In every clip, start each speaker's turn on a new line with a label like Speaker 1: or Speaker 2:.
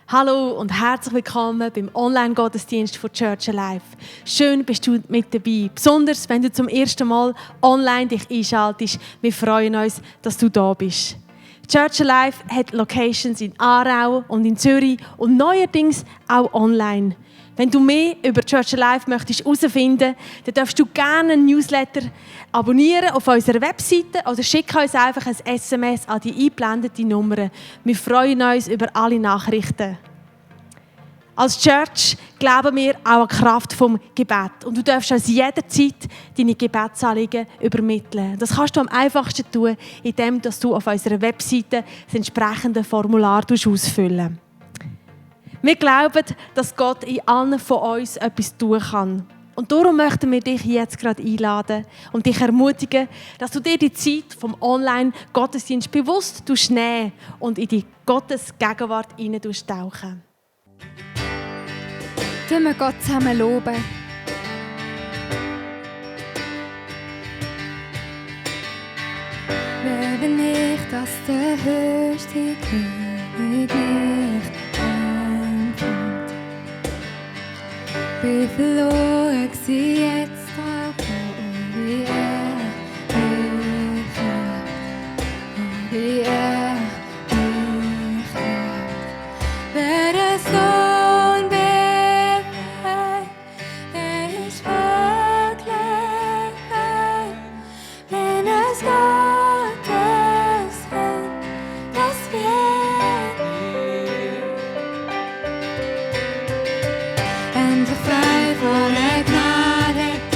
Speaker 1: Hallo und herzlich willkommen beim Online-Gottesdienst von Church Alive. Schön bist du mit dabei, besonders wenn du zum ersten Mal online dich einschaltest. Wir freuen uns, dass du da bist. Church Alive hat Locations in Aarau und in Zürich und neuerdings auch online. Wenn du mehr über Church Alive möchtest herausfinden, dann darfst du gerne einen Newsletter abonnieren auf unserer Webseite oder schick uns einfach ein SMS an die eingeblendete Nummer. Wir freuen uns über alle Nachrichten. Als Church glauben wir auch an die Kraft des Gebets. Und du darfst uns jederzeit deine Gebetsanliegen übermitteln. Das kannst du am einfachsten tun, indem du auf unserer Webseite das entsprechende Formular ausfüllen. Wir glauben, dass Gott in allen von uns etwas tun kann. Und darum möchten wir dich jetzt gerade einladen und dich ermutigen, dass du dir die Zeit vom Online-Gottesdienst bewusst nehmen und in die Gottes Gegenwart hineintauchen.
Speaker 2: Tun wir Gott zusammen loben. Wer bin ich, dass der höchste König mich empfängt? Bin verloren sie jetzt auch, wie er mich liebt, wie er mich liebt. Wer der Sohn befreit, er ist wirklich frei, wenn es Gottes Hand, das wird endlich frei von der Gnade.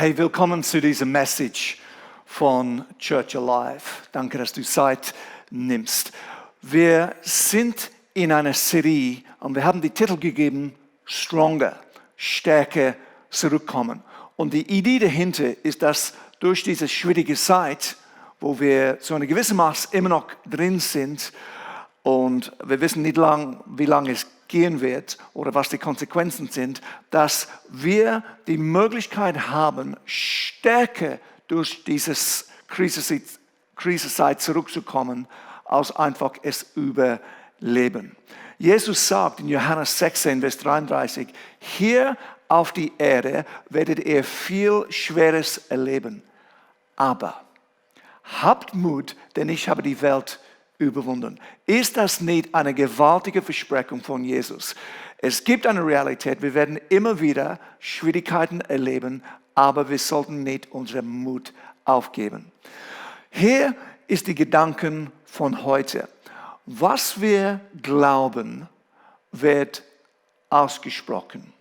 Speaker 3: Hey, willkommen zu dieser Message von Church Alive. Danke, dass du Zeit nimmst. Wir sind in einer Serie und wir haben die Titel gegeben, Stronger, Stärker, zurückkommen. Und die Idee dahinter ist, dass durch diese schwierige Zeit, wo wir zu einem gewissen Maß immer noch drin sind und wir wissen nicht wie lange es gehen wird oder was die Konsequenzen sind, dass wir die Möglichkeit haben, stärker durch diese Krisenzeit zurückzukommen, als einfach es überleben. Jesus sagt in Johannes 16, Vers 33, hier auf die Erde werdet ihr viel Schweres erleben. Aber habt Mut, denn ich habe die Welt überwunden. Ist das nicht eine gewaltige Versprechung von Jesus? Es gibt eine Realität, wir werden immer wieder Schwierigkeiten erleben, aber wir sollten nicht unseren Mut aufgeben. Hier ist die Gedanken von heute. Was wir glauben, wird ausgesprochen,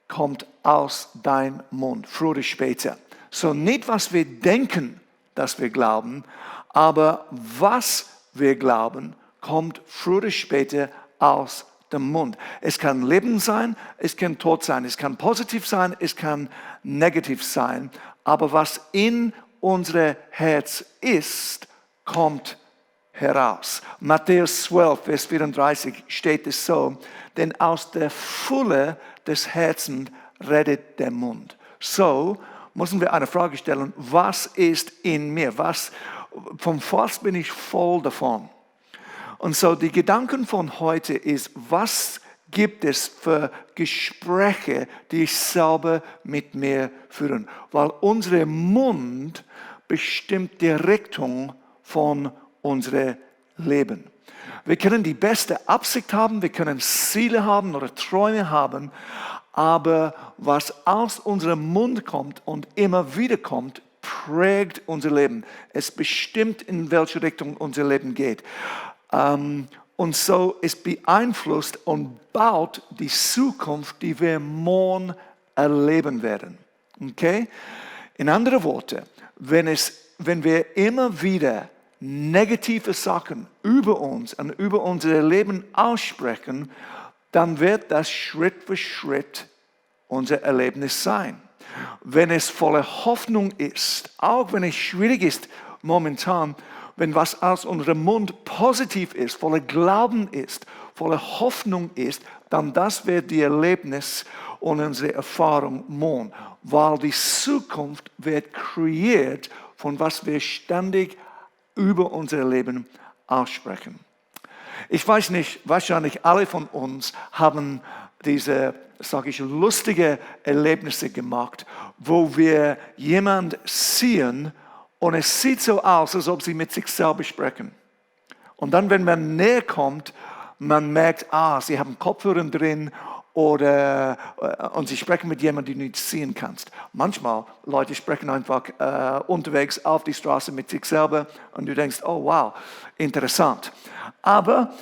Speaker 3: kommt aus deinem Mund, früher oder später. So nicht, was wir denken, dass wir glauben, aber was wir glauben, kommt früher oder später aus dem Mund. Es kann Leben sein, es kann Tod sein, es kann positiv sein, es kann negativ sein, aber was in unser Herz ist, kommt heraus. Matthäus 12, Vers 34 steht es so, denn aus der Fülle des Herzens redet der Mund. So müssen wir eine Frage stellen, was ist in mir? Vom was bin ich voll davon? Und so die Gedanken von heute ist, was gibt es für Gespräche, die ich selber mit mir führe? Weil unser Mund bestimmt die Richtung von unserem Leben. Wir können die beste Absicht haben, wir können Ziele haben oder Träume haben, aber was aus unserem Mund kommt und immer wieder kommt, prägt unser Leben. Es bestimmt, in welche Richtung unser Leben geht. Und so es beeinflusst und baut die Zukunft, die wir morgen erleben werden. Okay? In anderen Worten, wenn wir immer wieder negative Sachen über uns und über unser Leben aussprechen, dann wird das Schritt für Schritt unser Erlebnis sein. Wenn es voller Hoffnung ist, auch wenn es schwierig ist momentan, wenn was aus unserem Mund positiv ist, voller Glauben ist, voller Hoffnung ist, dann das wird die Erlebnis und unsere Erfahrung morgen, weil die Zukunft wird kreiert von was wir ständig über unser Leben aussprechen. Ich weiß nicht, wahrscheinlich alle von uns haben diese, lustige Erlebnisse gemacht, wo wir jemanden sehen und es sieht so aus, als ob sie mit sich selber sprechen. Und dann, wenn man näher kommt, man merkt, sie haben Kopfhörer drin und sie sprechen mit jemandem, den du nicht sehen kannst. Manchmal, Leute sprechen einfach unterwegs auf die Straße mit sich selber und du denkst, oh wow, interessant. Aber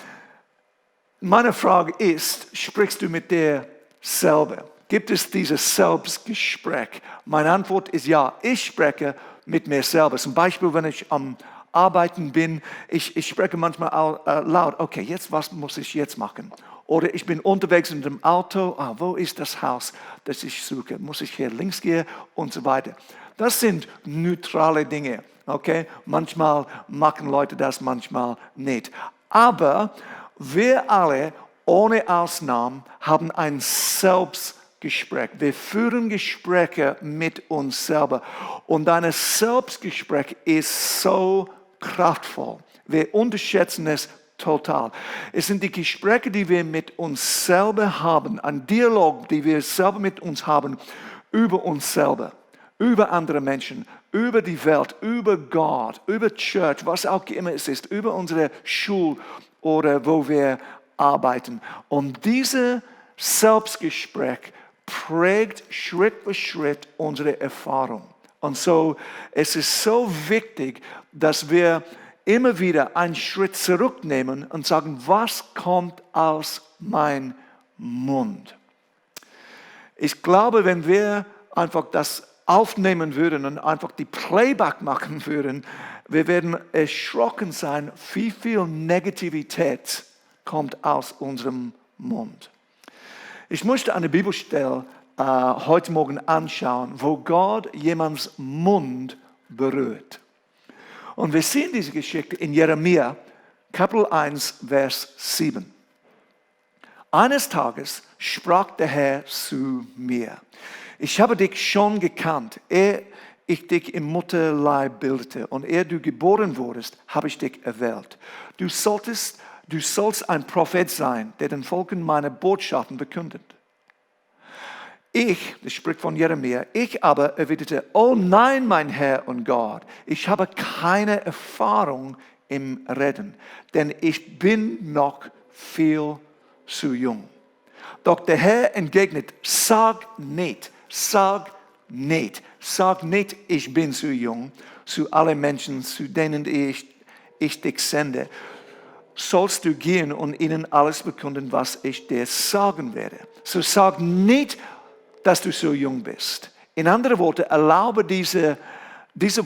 Speaker 3: meine Frage ist, sprichst du mit dir selber? Gibt es dieses Selbstgespräch? Meine Antwort ist ja, ich spreche mit mir selber. Zum Beispiel, wenn ich am Arbeiten bin, ich spreche manchmal laut, okay, was muss ich jetzt machen? Oder ich bin unterwegs in dem Auto, wo ist das Haus, das ich suche? Muss ich hier links gehen und so weiter. Das sind neutrale Dinge, okay? Manchmal machen Leute das, manchmal nicht. Aber wir alle, ohne Ausnahme, haben ein Selbstgespräch. Wir führen Gespräche mit uns selber. Und ein Selbstgespräch ist so kraftvoll. Wir unterschätzen es total. Es sind die Gespräche, die wir mit uns selber haben, ein Dialog, die wir selber mit uns haben, über uns selber, über andere Menschen, über die Welt, über Gott, über Church, was auch immer es ist, über unsere Schule oder wo wir arbeiten. Und dieses Selbstgespräch prägt Schritt für Schritt unsere Erfahrung. Und so, es ist so wichtig, dass wir immer wieder einen Schritt zurücknehmen und sagen, was kommt aus meinem Mund? Ich glaube, wenn wir einfach das aufnehmen würden und einfach die Playback machen würden, wir werden erschrocken sein, wie viel Negativität kommt aus unserem Mund. Ich möchte eine Bibelstelle heute Morgen anschauen, wo Gott jemands Mund berührt. Und wir sehen diese Geschichte in Jeremia, Kapitel 1, Vers 7. Eines Tages sprach der Herr zu mir: Ich habe dich schon gekannt, ehe ich dich im Mutterleib bildete, und ehe du geboren wurdest, habe ich dich erwählt. Du sollst ein Prophet sein, der den Volken meine Botschaften verkündet. Das spricht von Jeremia, ich aber erwiderte: Oh nein, mein Herr und Gott, ich habe keine Erfahrung im Reden, denn ich bin noch viel zu jung. Doch der Herr entgegnet: Sag nicht, ich bin zu jung, zu allen Menschen, zu denen ich dich sende. Sollst du gehen und ihnen alles verkünden, was ich dir sagen werde. So sag nicht, dass du so jung bist. In anderen Worten, erlaube diese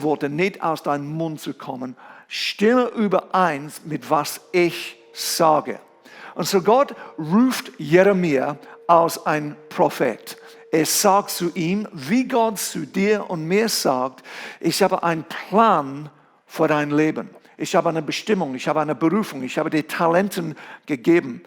Speaker 3: Worte nicht aus deinem Mund zu kommen. Stimme überein mit was ich sage. Und so Gott ruft Jeremia als ein Prophet. Er sagt zu ihm, wie Gott zu dir und mir sagt: Ich habe einen Plan für dein Leben. Ich habe eine Bestimmung, ich habe eine Berufung, ich habe dir Talenten gegeben.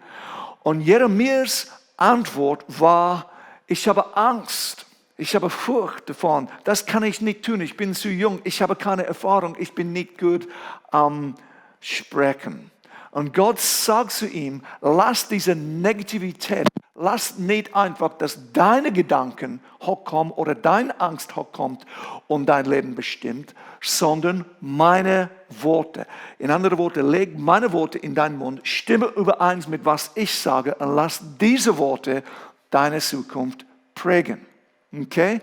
Speaker 3: Und Jeremias Antwort war: Ich habe Angst, ich habe Furcht davon, das kann ich nicht tun, ich bin zu jung, ich habe keine Erfahrung, ich bin nicht gut am Sprechen. Und Gott sagt zu ihm: Lass diese Negativität, lass nicht einfach, dass deine Gedanken hochkommen oder deine Angst hochkommt und dein Leben bestimmt, sondern meine Worte. In anderen Worten, leg meine Worte in deinen Mund, stimme überein mit was ich sage und lass diese Worte deine Zukunft prägen. Okay?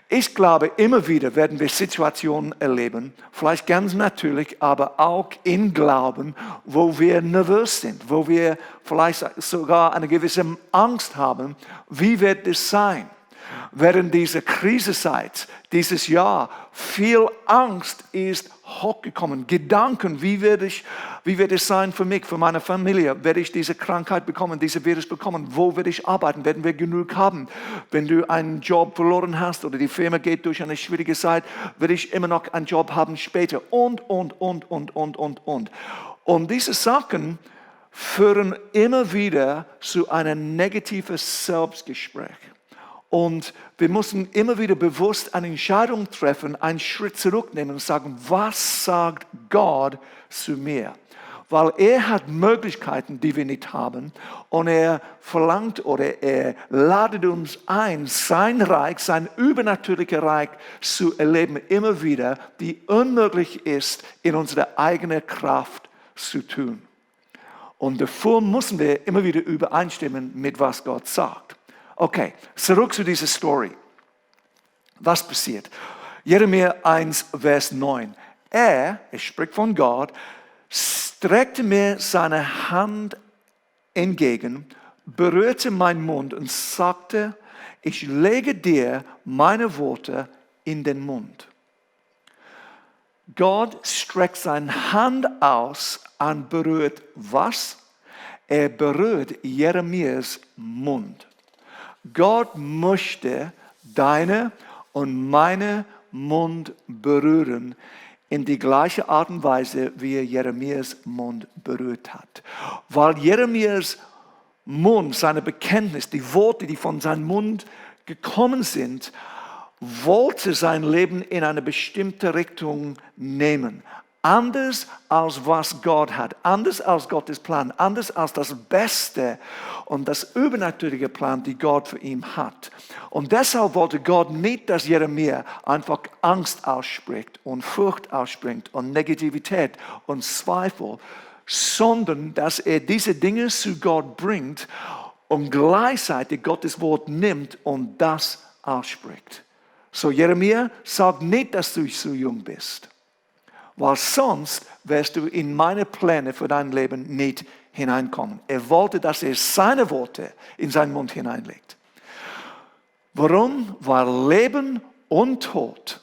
Speaker 3: Ich glaube, immer wieder werden wir Situationen erleben, vielleicht ganz natürlich, aber auch in Glauben, wo wir nervös sind, wo wir vielleicht sogar eine gewisse Angst haben. Wie wird es sein? Während dieser Krisenzeit, dieses Jahr, viel Angst ist hochgekommen. Gedanken, wie wird es sein für mich, für meine Familie? Werde ich diese Krankheit bekommen, diese Virus bekommen? Wo werde ich arbeiten? Werden wir genug haben? Wenn du einen Job verloren hast oder die Firma geht durch eine schwierige Zeit, werde ich immer noch einen Job haben später? Und. Und diese Sachen führen immer wieder zu einem negativen Selbstgespräch. Und wir müssen immer wieder bewusst eine Entscheidung treffen, einen Schritt zurücknehmen und sagen: Was sagt Gott zu mir? Weil er hat Möglichkeiten, die wir nicht haben. Und er verlangt oder er ladet uns ein, sein Reich, sein übernatürliches Reich zu erleben, immer wieder, die unmöglich ist, in unserer eigenen Kraft zu tun. Und dafür müssen wir immer wieder übereinstimmen mit was Gott sagt. Okay, zurück zu dieser Story. Was passiert? Jeremia 1, Vers 9. Er spricht von Gott, streckte mir seine Hand entgegen, berührte meinen Mund und sagte: Ich lege dir meine Worte in den Mund. Gott streckt seine Hand aus und berührt was? Er berührt Jeremias Mund. Gott möchte deine und meine Mund berühren in die gleiche Art und Weise, wie er Jeremias Mund berührt hat. Weil Jeremias Mund, seine Bekenntnis, die Worte, die von seinem Mund gekommen sind, wollte sein Leben in eine bestimmte Richtung nehmen. Anders als was Gott hat, anders als Gottes Plan, anders als das Beste und das übernatürliche Plan, die Gott für ihn hat. Und deshalb wollte Gott nicht, dass Jeremia einfach Angst ausspricht und Furcht ausspricht und Negativität und Zweifel, sondern dass er diese Dinge zu Gott bringt und gleichzeitig Gottes Wort nimmt und das ausspricht. So Jeremia, sag nicht, dass du zu jung bist. Weil sonst wirst du in meine Pläne für dein Leben nicht hineinkommen. Er wollte, dass er seine Worte in seinen Mund hineinlegt. Warum? Weil Leben und Tod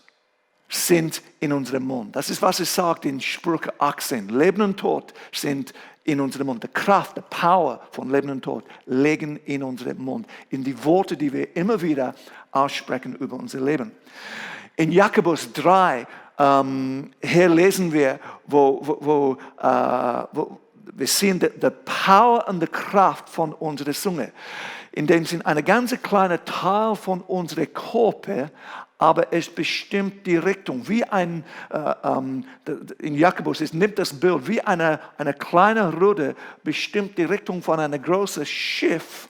Speaker 3: sind in unserem Mund. Das ist, was es sagt in Sprüche 18. Leben und Tod sind in unserem Mund. Die Kraft, die Power von Leben und Tod liegen in unserem Mund. In die Worte, die wir immer wieder aussprechen über unser Leben. In Jakobus 3, hier lesen wir, wo wir sehen die Power und die Kraft von unserer Zunge. In dem Sinn, ein ganz kleiner Teil von unserem Körper, aber es bestimmt die Richtung. Wie in Jakobus, es nimmt das Bild, wie eine kleine Ruder bestimmt die Richtung von einem großen Schiff.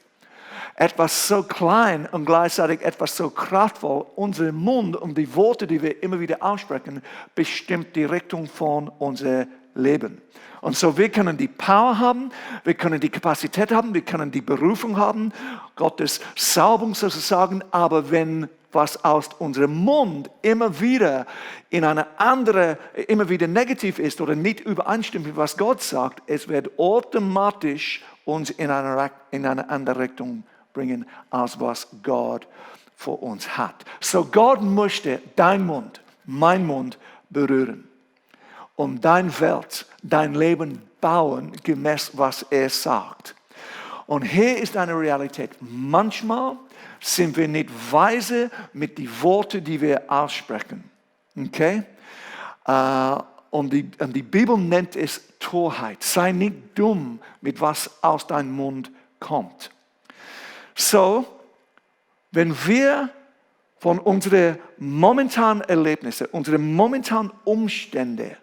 Speaker 3: Etwas so klein und gleichzeitig etwas so kraftvoll. Unser Mund und die Worte, die wir immer wieder aussprechen, bestimmt die Richtung von unserem Leben. Und so, wir können die Power haben, wir können die Kapazität haben, wir können die Berufung haben, Gottes Salbung sozusagen, aber wenn was aus unserem Mund immer wieder immer wieder negativ ist oder nicht übereinstimmt mit was Gott sagt, es wird automatisch uns in eine andere Richtung bringen, als was Gott für uns hat. So, Gott möchte dein Mund, mein Mund berühren. Und dein Welt, dein Leben bauen, gemäß was er sagt. Und hier ist eine Realität. Manchmal sind wir nicht weise mit den Worten, die wir aussprechen. Okay? Und die Bibel nennt es Torheit. Sei nicht dumm, mit was aus deinem Mund kommt. So, wenn wir von unseren momentanen Erlebnissen, unseren momentanen Umständen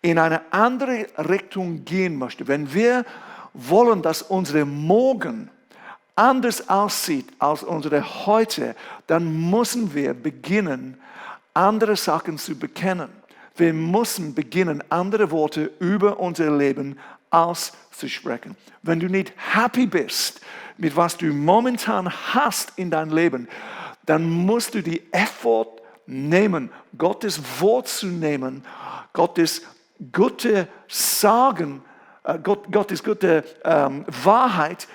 Speaker 3: in eine andere Richtung gehen möchten, wenn wir wollen, dass unsere Morgen anders aussieht als unsere heute, dann müssen wir beginnen, andere Sachen zu bekennen. Wir müssen beginnen, andere Worte über unser Leben auszusprechen. Wenn du nicht happy bist mit was du momentan hast in deinem Leben, dann musst du die Effort nehmen, Gottes Wort zu nehmen, Gottes gute Sagen, Gottes gute Wahrheit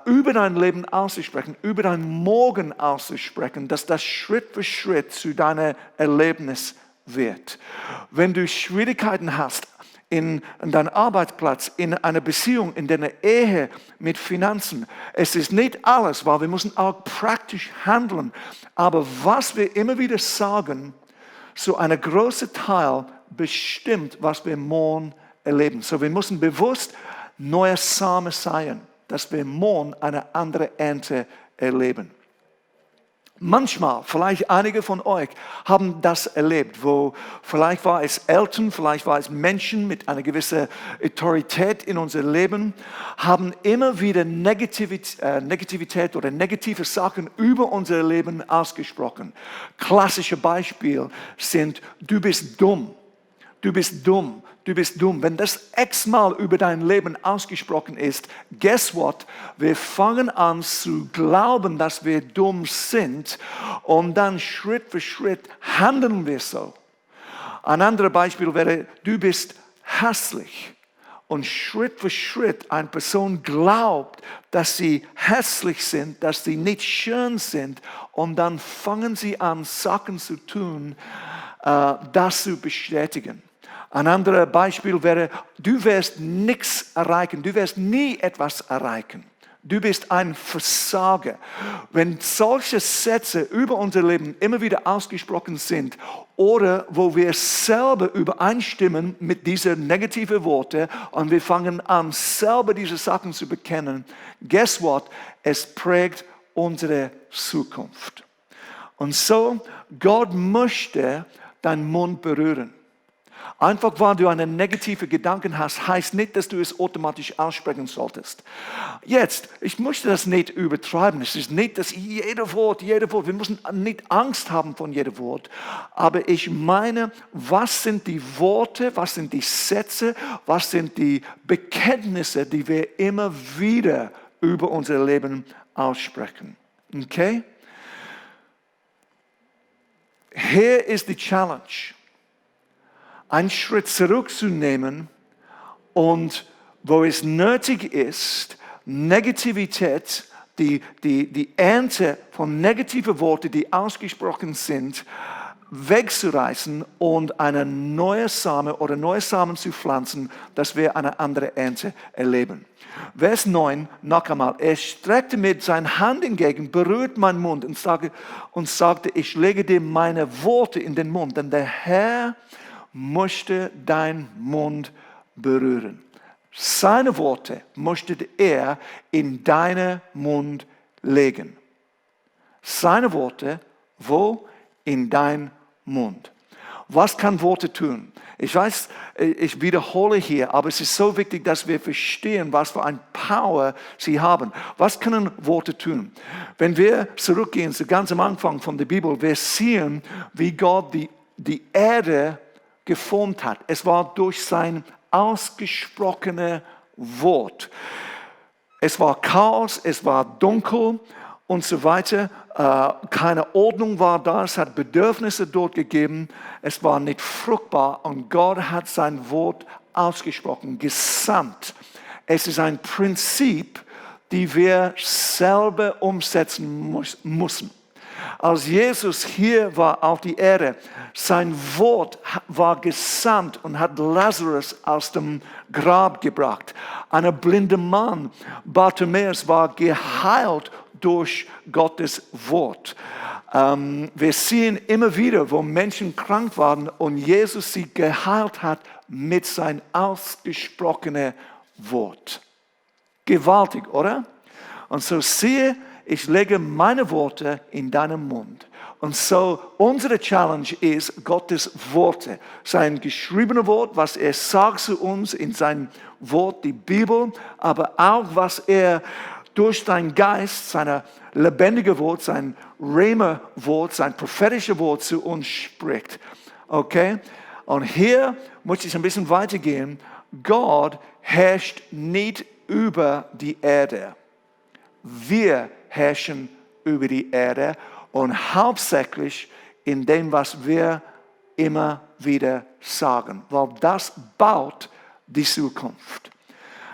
Speaker 3: über dein Leben auszusprechen, über dein Morgen auszusprechen, dass das Schritt für Schritt zu deinem Erlebnis wird. Wenn du Schwierigkeiten hast in deinem Arbeitsplatz, in einer Beziehung, in deiner Ehe, mit Finanzen, es ist nicht alles, weil wir müssen auch praktisch handeln. Aber was wir immer wieder sagen, so ein großer Teil bestimmt, was wir morgen erleben. So, wir müssen bewusst neue Samen säen, dass wir morgen eine andere Ernte erleben. Manchmal, vielleicht einige von euch haben das erlebt, wo vielleicht war es Eltern, vielleicht war es Menschen mit einer gewissen Autorität in unserem Leben, haben immer wieder Negativität oder negative Sachen über unser Leben ausgesprochen. Klassische Beispiele sind, du bist dumm, du bist dumm. Du bist dumm. Wenn das x-mal über dein Leben ausgesprochen ist, guess what? Wir fangen an zu glauben, dass wir dumm sind und dann Schritt für Schritt handeln wir so. Ein anderes Beispiel wäre, du bist hässlich. Und Schritt für Schritt eine Person glaubt, dass sie hässlich sind, dass sie nicht schön sind und dann fangen sie an, Sachen zu tun, das zu bestätigen. Ein anderes Beispiel wäre, du wirst nichts erreichen, du wirst nie etwas erreichen. Du bist ein Versager. Wenn solche Sätze über unser Leben immer wieder ausgesprochen sind oder wo wir selber übereinstimmen mit diesen negativen Worten und wir fangen an, selber diese Sachen zu bekennen, guess what? Es prägt unsere Zukunft. Und so, Gott möchte deinen Mund berühren. Einfach weil du einen negativen Gedanken hast, heißt nicht, dass du es automatisch aussprechen solltest. Jetzt, ich möchte das nicht übertreiben. Es ist nicht, dass jeder Wort, wir müssen nicht Angst haben von jedem Wort. Aber ich meine, was sind die Worte, was sind die Sätze, was sind die Bekenntnisse, die wir immer wieder über unser Leben aussprechen. Okay? Hier ist die Challenge. Einen Schritt zurückzunehmen und wo es nötig ist, Negativität die Ernte von negativen Worten, die ausgesprochen sind, wegzureißen und eine neue Same oder neue Samen zu pflanzen, dass wir eine andere Ernte erleben. Vers 9, noch einmal. Er streckte mir seine Hand entgegen, berührt meinen Mund und sagte, ich lege dir meine Worte in den Mund, denn der Herr möchte deinen Mund berühren. Seine Worte möchte er in deinen Mund legen. Seine Worte, wo? In dein Mund. Was kann Worte tun? Ich weiß, ich wiederhole hier, aber es ist so wichtig, dass wir verstehen, was für ein Power sie haben. Was können Worte tun? Wenn wir zurückgehen zu ganz am Anfang von der Bibel, wir sehen, wie Gott die Erde geformt hat. Es war durch sein ausgesprochene Wort. Es war Chaos, es war dunkel und so weiter. Keine Ordnung war da, es hat Bedürfnisse dort gegeben. Es war nicht fruchtbar und Gott hat sein Wort ausgesprochen, gesandt. Es ist ein Prinzip, das wir selber umsetzen müssen. Als Jesus hier war auf die Erde, sein Wort war gesandt und hat Lazarus aus dem Grab gebracht. Ein blinder Mann, Bartimäus, war geheilt durch Gottes Wort. Wir sehen immer wieder, wo Menschen krank waren und Jesus sie geheilt hat mit seinem ausgesprochenen Wort. Gewaltig, oder? Und so siehe, ich lege meine Worte in deinen Mund. Und so unsere Challenge ist Gottes Worte. Sein geschriebenes Wort, was er sagt zu uns in seinem Wort, die Bibel, aber auch was er durch seinen Geist, sein lebendiges Wort, sein Rhema-Wort, sein prophetisches Wort zu uns spricht. Okay? Und hier muss ich ein bisschen weitergehen. Gott herrscht nicht über die Erde. Wir herrschen über die Erde und hauptsächlich in dem, was wir immer wieder sagen, weil das baut die Zukunft.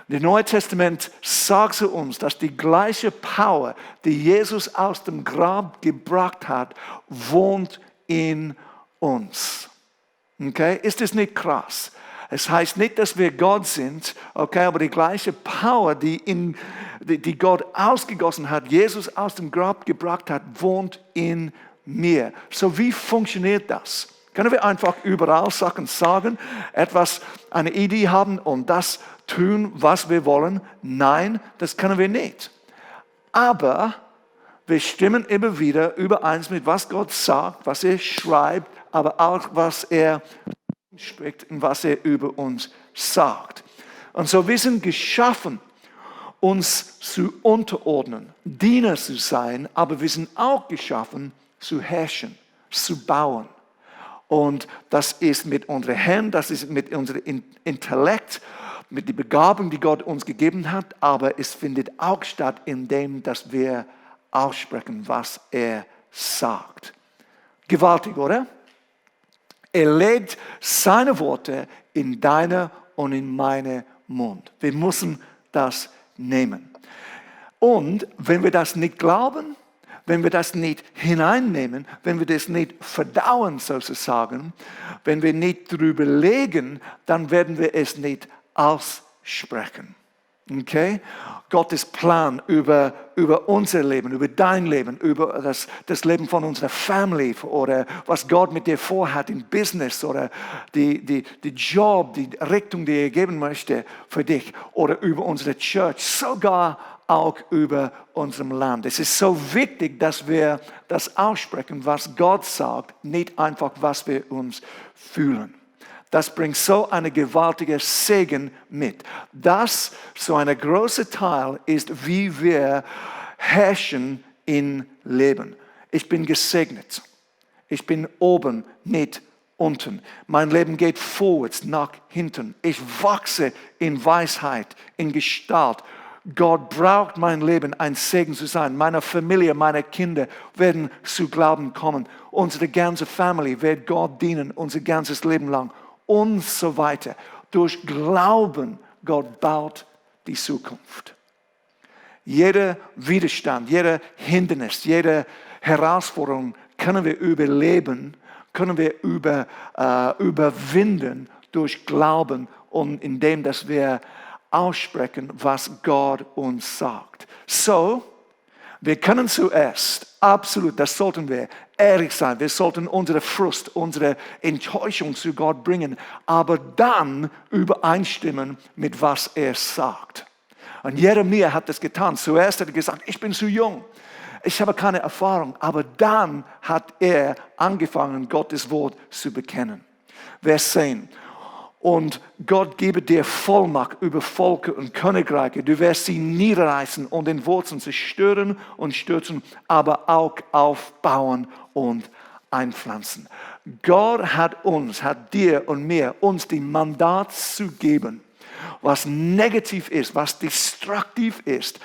Speaker 3: Das Neue Testament sagt zu uns, dass die gleiche Power, die Jesus aus dem Grab gebracht hat, wohnt in uns. Okay? Ist das nicht krass? Es heißt nicht, dass wir Gott sind, okay, aber die gleiche Power, die Gott ausgegossen hat, Jesus aus dem Grab gebracht hat, wohnt in mir. So wie funktioniert das? Können wir einfach überall Sachen sagen, eine Idee haben und das tun, was wir wollen? Nein, das können wir nicht. Aber wir stimmen immer wieder überein mit, was Gott sagt, was er schreibt, aber auch was er spricht und was er über uns sagt. Und so wir sind geschaffen, uns zu unterordnen, Diener zu sein, aber wir sind auch geschaffen, zu herrschen, zu bauen. Und das ist mit unseren Händen, das ist mit unserem Intellekt, mit der Begabung, die Gott uns gegeben hat, aber es findet auch statt, indem dass wir aussprechen, was er sagt. Gewaltig, oder? Er legt seine Worte in deine und in meine Mund. Wir müssen das nehmen. Und wenn wir das nicht glauben, wenn wir das nicht hineinnehmen, wenn wir das nicht verdauen sozusagen, wenn wir nicht drüber legen, dann werden wir es nicht aussprechen. Okay? Gottes Plan über unser Leben, über dein Leben, über das Leben von unserer Family oder was Gott mit dir vorhat im Business oder die Job, die Richtung, die er geben möchte für dich oder über unsere Church, sogar auch über unserem Land. Es ist so wichtig, dass wir das aussprechen, was Gott sagt, nicht einfach, was wir uns fühlen. Das bringt so einen gewaltigen Segen mit. Das, so ein großer Teil, ist, wie wir herrschen in Leben. Ich bin gesegnet. Ich bin oben, nicht unten. Mein Leben geht vorwärts, nach hinten. Ich wachse in Weisheit, in Gestalt. Gott braucht mein Leben, ein Segen zu sein. Meine Familie, meine Kinder werden zu Glauben kommen. Unsere ganze Familie wird Gott dienen, unser ganzes Leben lang. Und so weiter. Durch Glauben, Gott baut die Zukunft. Jeder Widerstand, jeder Hindernis, jede Herausforderung können wir überleben, können wir überwinden durch Glauben und indem, dass wir aussprechen, was Gott uns sagt. So, wir können zuerst, absolut, das sollten wir, ehrlich sein. Wir sollten unsere Frust, unsere Enttäuschung zu Gott bringen, aber dann übereinstimmen mit was er sagt. Und Jeremia hat das getan. Zuerst hat er gesagt, ich bin zu jung, ich habe keine Erfahrung, aber dann hat er angefangen, Gottes Wort zu bekennen. Vers 10. Und Gott gebe dir Vollmacht über Völker und Königreiche. Du wirst sie niederreißen und den Wurzeln zerstören und stürzen, aber auch aufbauen und einpflanzen. Gott hat dir und mir, uns die Mandat zu geben, was negativ ist, was destruktiv ist,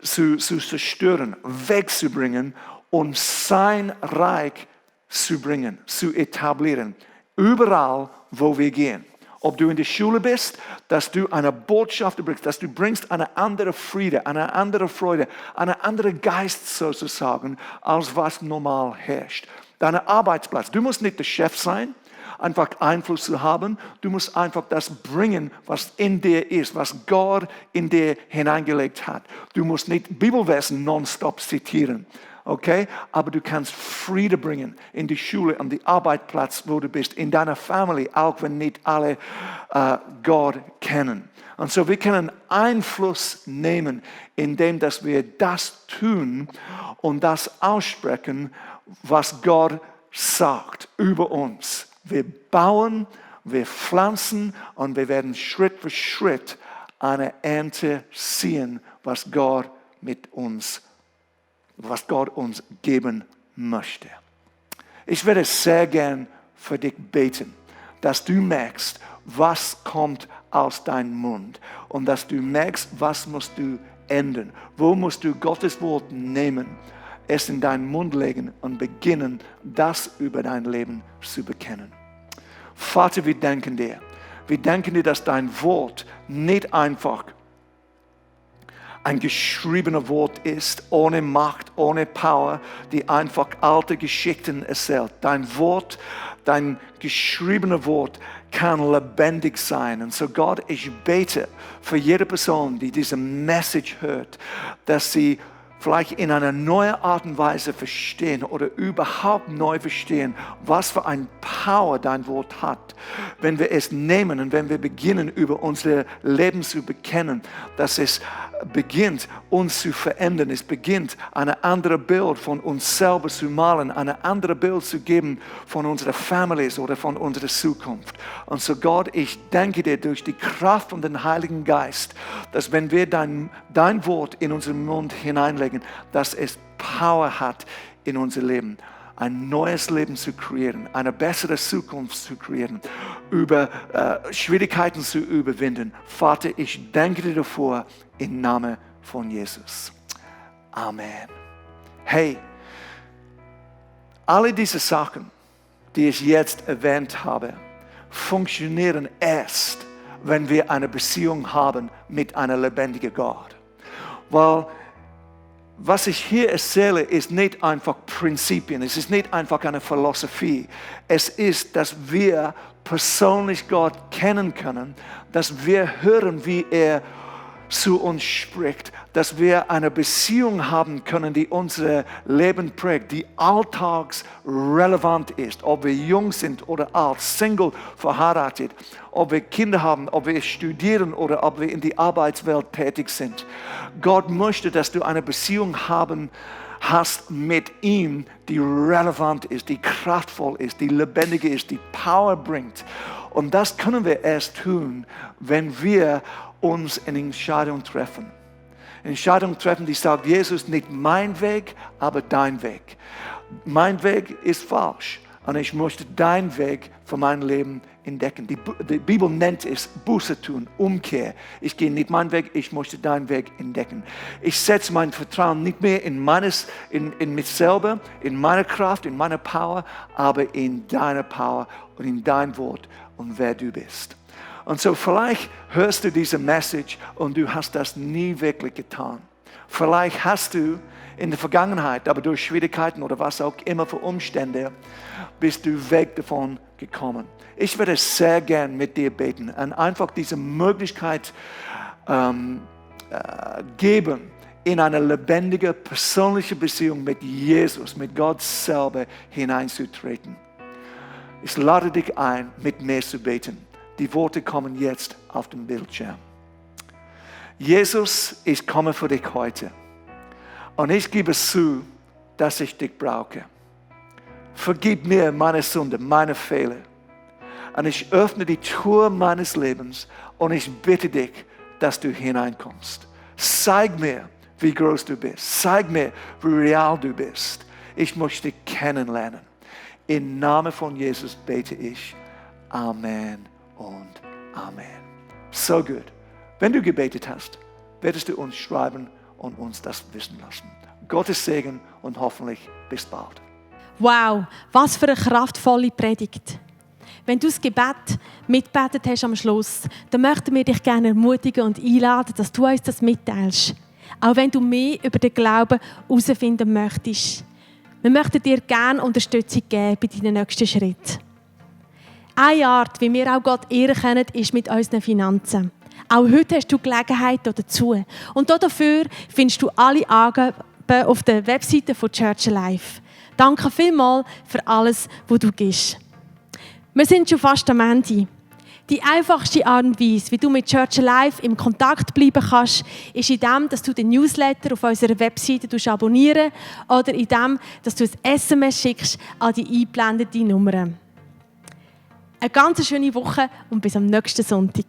Speaker 3: zu zerstören, wegzubringen und sein Reich zu bringen, zu etablieren. Überall, wo wir gehen. Ob du in der Schule bist, dass du eine Botschaft bringst, dass du bringst eine andere Friede, eine andere Freude, einen anderen Geist sozusagen, als was normal herrscht. Dein Arbeitsplatz, du musst nicht der Chef sein, einfach Einfluss zu haben. Du musst einfach das bringen, was in dir ist, was Gott in dir hineingelegt hat. Du musst nicht Bibelversen nonstop zitieren. Okay? Aber du kannst Friede bringen in die Schule, an den Arbeitsplatz, wo du bist, in deiner Familie, auch wenn nicht alle Gott kennen. Und so wir können Einfluss nehmen, indem dass wir das tun und das aussprechen, was Gott sagt über uns. Wir bauen, wir pflanzen und wir werden Schritt für Schritt eine Ernte sehen, was Gott uns geben möchte. Ich werde sehr gern für dich beten, dass du merkst, was kommt aus deinem Mund und dass du merkst, was musst du ändern. Wo musst du Gottes Wort nehmen, es in deinen Mund legen und beginnen, das über dein Leben zu bekennen. Vater, wir danken dir. Wir danken dir, dass dein Wort nicht einfach ein geschriebenes Wort ist, ohne Macht, ohne Power, die einfach alte Geschichten erzählt. Dein Wort, dein geschriebenes Wort kann lebendig sein. Und so Gott, ich bete für jede Person, die diese Message hört, dass sie vielleicht in einer neuen Art und Weise verstehen oder überhaupt neu verstehen, was für ein Power dein Wort hat. Wenn wir es nehmen und wenn wir beginnen, über unser Leben zu bekennen, dass es beginnt, uns zu verändern. Es beginnt, ein anderes Bild von uns selber zu malen, ein anderes Bild zu geben von unseren Families oder von unserer Zukunft. Und so Gott, ich danke dir durch die Kraft von dem Heiligen Geist, dass wenn wir dein Wort in unseren Mund hineinlegen, dass es Power hat in unser Leben, ein neues Leben zu kreieren, eine bessere Zukunft zu kreieren, über Schwierigkeiten zu überwinden. Vater, ich danke dir davor im Namen von Jesus. Amen. Hey, alle diese Sachen, die ich jetzt erwähnt habe, funktionieren erst, wenn wir eine Beziehung haben mit einem lebendigen Gott. Weil was ich hier erzähle, ist nicht einfach Prinzipien, es ist nicht einfach eine Philosophie. Es ist, dass wir persönlich Gott kennen können, dass wir hören, wie er zu uns spricht, dass wir eine Beziehung haben können, die unser Leben prägt, die alltagsrelevant ist, ob wir jung sind oder alt, Single, verheiratet, ob wir Kinder haben, ob wir studieren oder ob wir in die Arbeitswelt tätig sind. Gott möchte, dass du eine Beziehung hast mit ihm, die relevant ist, die kraftvoll ist, die lebendig ist, die Power bringt. Und das können wir erst tun, wenn wir uns in Entscheidung treffen. Entscheidung treffen, die sagt, Jesus, nicht mein Weg, aber dein Weg. Mein Weg ist falsch und ich möchte deinen Weg für mein Leben entdecken. Die Bibel nennt es Buße tun, Umkehr. Ich gehe nicht meinen Weg, ich möchte deinen Weg entdecken. Ich setze mein Vertrauen nicht mehr in mich selber, in meine Kraft, in meine Power, aber in deine Power und in dein Wort und wer du bist. Und so vielleicht hörst du diese Message und du hast das nie wirklich getan. Vielleicht hast du in der Vergangenheit, aber durch Schwierigkeiten oder was auch immer für Umstände, bist du weg davon gekommen. Ich würde sehr gern mit dir beten und einfach diese Möglichkeit geben, in eine lebendige, persönliche Beziehung mit Jesus, mit Gott selber hineinzutreten. Ich lade dich ein, mit mir zu beten. Die Worte kommen jetzt auf dem Bildschirm. Jesus, ich komme für dich heute. Und ich gebe zu, dass ich dich brauche. Vergib mir meine Sünde, meine Fehler. Und ich öffne die Tür meines Lebens und ich bitte dich, dass du hineinkommst. Zeig mir, wie groß du bist. Zeig mir, wie real du bist. Ich möchte dich kennenlernen. Im Namen von Jesus bete ich. Amen und Amen. So gut. Wenn du gebetet hast, wirst du uns schreiben und uns das wissen lassen. Gottes Segen und hoffentlich bis bald.
Speaker 1: Wow, was für eine kraftvolle Predigt. Wenn du das Gebet mitbetet hast am Schluss, dann möchten wir dich gerne ermutigen und einladen, dass du uns das mitteilst. Auch wenn du mehr über den Glauben herausfinden möchtest. Wir möchten dir gerne Unterstützung geben bei deinen nächsten Schritten. Eine Art, wie wir auch Gott ehren können, ist mit unseren Finanzen. Auch heute hast du Gelegenheit dazu. Und dafür findest du alle Angaben auf der Webseite von Church Alive. Danke vielmals für alles, was du gibst. Wir sind schon fast am Ende. Die einfachste Art und Weise, wie du mit Church Alive im Kontakt bleiben kannst, ist in dem, dass du den Newsletter auf unserer Webseite abonnieren oder in dem, dass du ein SMS schickst an die eingeblendete Nummer. Eine ganz schöne Woche und bis am nächsten Sonntag.